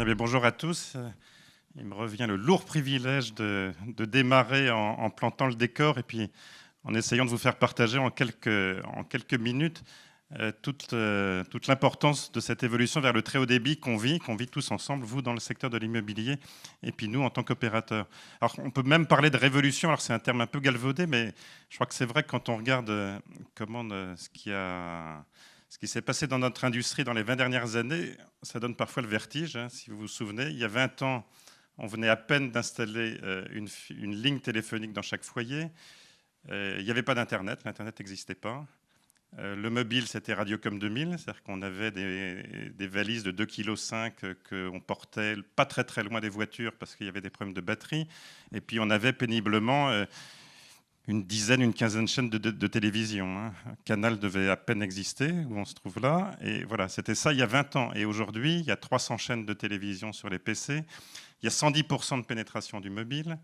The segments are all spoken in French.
Bien, mais bonjour à tous. Il me revient le lourd privilège de démarrer en plantant le décor et puis en essayant de vous faire partager en quelques minutes toute l'importance de cette évolution vers le très haut débit qu'on vit tous ensemble, vous dans le secteur de l'immobilier et puis nous en tant qu'opérateurs. Alors on peut même parler de révolution, alors c'est un terme un peu galvaudé, mais je crois que c'est vrai que quand on regarde ce qui s'est passé dans notre industrie dans les 20 dernières années, ça donne parfois le vertige. Si vous vous souvenez, il y a 20 ans, on venait à peine d'installer une ligne téléphonique dans chaque foyer. Il n'y avait pas d'Internet, l'Internet n'existait pas. Le mobile, c'était Radiocom 2000, c'est-à-dire qu'on avait des valises de 2,5 kg qu'on portait pas très très loin des voitures parce qu'il y avait des problèmes de batterie. Et puis on avait péniblement une dizaine, une quinzaine de chaînes de télévision. Canal devait à peine exister, où on se trouve là. Et voilà, c'était ça il y a 20 ans. Et aujourd'hui, il y a 300 chaînes de télévision sur les PC. Il y a 110% de pénétration du mobile.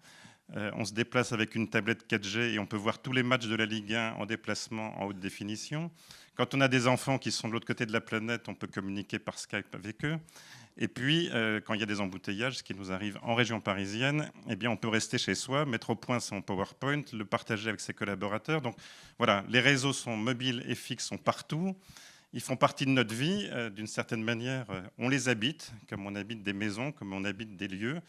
On se déplace avec une tablette 4G et on peut voir tous les matchs de la Ligue 1 en déplacement en haute définition. Quand on a des enfants qui sont de l'autre côté de la planète, on peut communiquer par Skype avec eux. Et puis, quand il y a des embouteillages, ce qui nous arrive en région parisienne, eh bien, on peut rester chez soi, mettre au point son PowerPoint, le partager avec ses collaborateurs. Donc voilà, les réseaux sont mobiles et fixes, sont partout. Ils font partie de notre vie, d'une certaine manière. On les habite, comme on habite des maisons, comme on habite des lieux.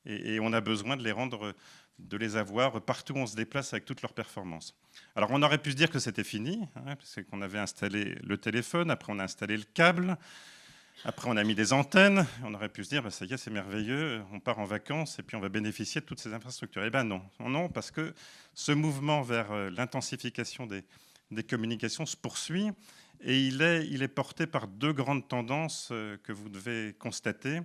Et on a besoin de les avoir partout où on se déplace avec toutes leurs performances. Alors on aurait pu se dire que c'était fini, parce qu'on avait installé le téléphone, après on a installé le câble, après on a mis des antennes, on aurait pu se dire, ça y est, c'est merveilleux, on part en vacances et puis on va bénéficier de toutes ces infrastructures. Eh bien non, non, parce que ce mouvement vers l'intensification des communications se poursuit et il est porté par deux grandes tendances que vous devez constater.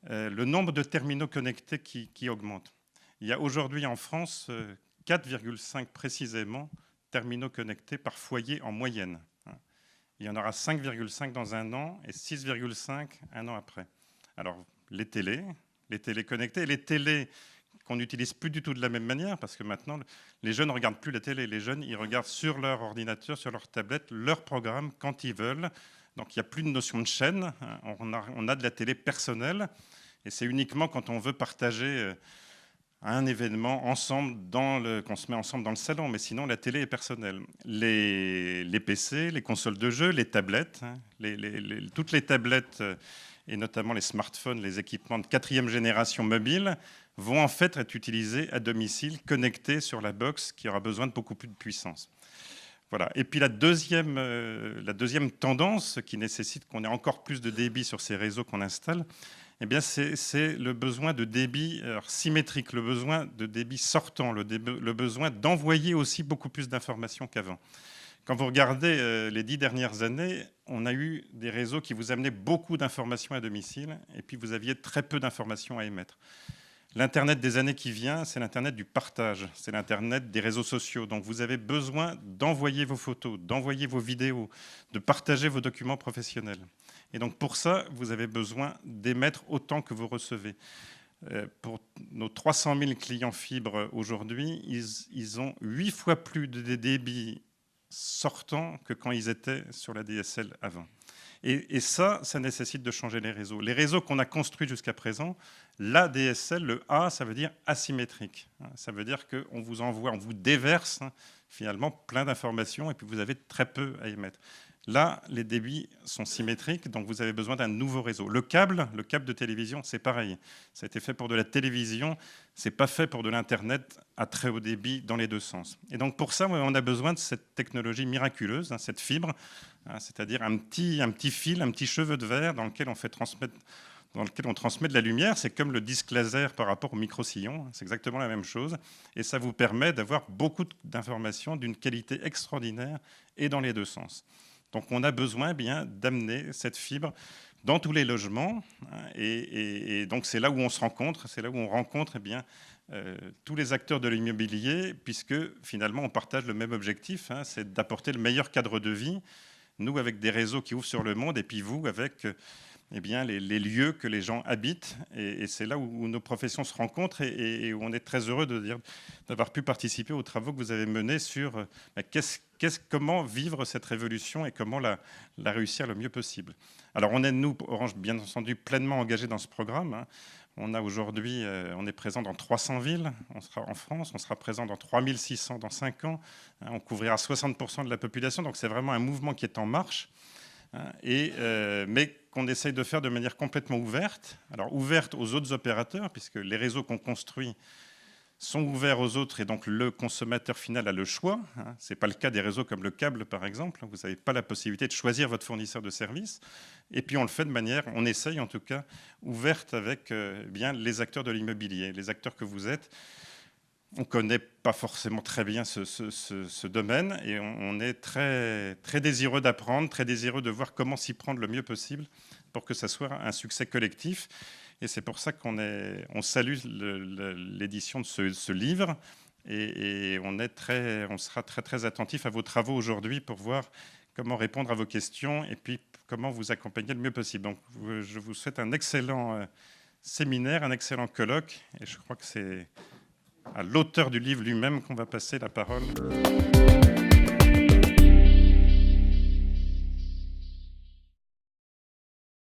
Le nombre de terminaux connectés qui augmente. Il y a aujourd'hui en France 4,5 précisément terminaux connectés par foyer en moyenne. Il y en aura 5,5 dans un an et 6,5 un an après. Alors les télés connectées, les télés qu'on n'utilise plus du tout de la même manière, parce que maintenant, les jeunes ne regardent plus la télé. Les jeunes, ils regardent sur leur ordinateur, sur leur tablette, leur programme quand ils veulent. Donc il n'y a plus de notion de chaîne. On a de la télé personnelle. Et c'est uniquement quand on veut partager un événement ensemble, qu'on se met ensemble dans le salon. Mais sinon, la télé est personnelle. Les PC, les consoles de jeux, les tablettes, toutes les tablettes, et notamment les smartphones, les équipements de 4e génération mobile, vont en fait être utilisés à domicile, connectés sur la box, qui aura besoin de beaucoup plus de puissance. Voilà. Et puis la deuxième tendance qui nécessite qu'on ait encore plus de débit sur ces réseaux qu'on installe, eh bien c'est le besoin de débit symétrique, le besoin de débit sortant, le besoin d'envoyer aussi beaucoup plus d'informations qu'avant. Quand vous regardez les 10 dernières années, on a eu des réseaux qui vous amenaient beaucoup d'informations à domicile et puis vous aviez très peu d'informations à émettre. L'Internet des années qui viennent, c'est l'Internet du partage, c'est l'Internet des réseaux sociaux. Donc vous avez besoin d'envoyer vos photos, d'envoyer vos vidéos, de partager vos documents professionnels. Et donc pour ça, vous avez besoin d'émettre autant que vous recevez. Pour nos 300 000 clients fibres aujourd'hui, ils ont 8 fois plus de débit sortant que quand ils étaient sur la DSL avant. Et ça nécessite de changer les réseaux. Les réseaux qu'on a construits jusqu'à présent, l'ADSL, le A, ça veut dire asymétrique. Ça veut dire qu'on vous envoie, on vous déverse finalement plein d'informations et puis vous avez très peu à émettre. Là, les débits sont symétriques, donc vous avez besoin d'un nouveau réseau. Le câble de télévision, c'est pareil. Ça a été fait pour de la télévision, c'est pas fait pour de l'Internet à très haut débit dans les deux sens. Et donc pour ça, on a besoin de cette technologie miraculeuse, cette fibre, c'est-à-dire un petit fil, un petit cheveu de verre dans lequel on transmet de la lumière. C'est comme le disque laser par rapport au micro-sillon, c'est exactement la même chose. Et ça vous permet d'avoir beaucoup d'informations d'une qualité extraordinaire et dans les deux sens. Donc on a besoin d'amener cette fibre dans tous les logements. Et donc c'est là où on se rencontre, c'est là où on rencontre tous les acteurs de l'immobilier, puisque finalement on partage le même objectif, c'est d'apporter le meilleur cadre de vie. Nous avec des réseaux qui ouvrent sur le monde, et puis vous avec les lieux que les gens habitent. Et c'est là où nos professions se rencontrent et où on est très heureux d'avoir pu participer aux travaux que vous avez menés sur comment vivre cette révolution et comment la réussir le mieux possible. Alors on est, nous, Orange, bien entendu, pleinement engagés dans ce programme, hein. On a aujourd'hui, on est présent dans 300 villes, on sera en France, on sera présent dans 3600 dans 5 ans, hein, on couvrira 60% de la population, donc c'est vraiment un mouvement qui est en marche, hein, mais qu'on essaye de faire de manière complètement ouverte. Alors ouverte aux autres opérateurs, puisque les réseaux qu'on construit sont ouverts aux autres et donc le consommateur final a le choix, hein. Ce n'est pas le cas des réseaux comme le câble par exemple, vous n'avez pas la possibilité de choisir votre fournisseur de services. Et puis on le fait de manière, on essaye en tout cas, ouverte avec bien les acteurs de l'immobilier, les acteurs que vous êtes. On ne connaît pas forcément très bien ce domaine et on est très, très désireux d'apprendre, très désireux de voir comment s'y prendre le mieux possible pour que ça soit un succès collectif. Et c'est pour ça qu'on salue l'édition de ce livre et on sera très, très attentif à vos travaux aujourd'hui pour voir comment répondre à vos questions et puis comment vous accompagner le mieux possible. Donc, je vous souhaite un excellent séminaire, un excellent colloque et je crois que c'est à l'auteur du livre lui-même qu'on va passer la parole.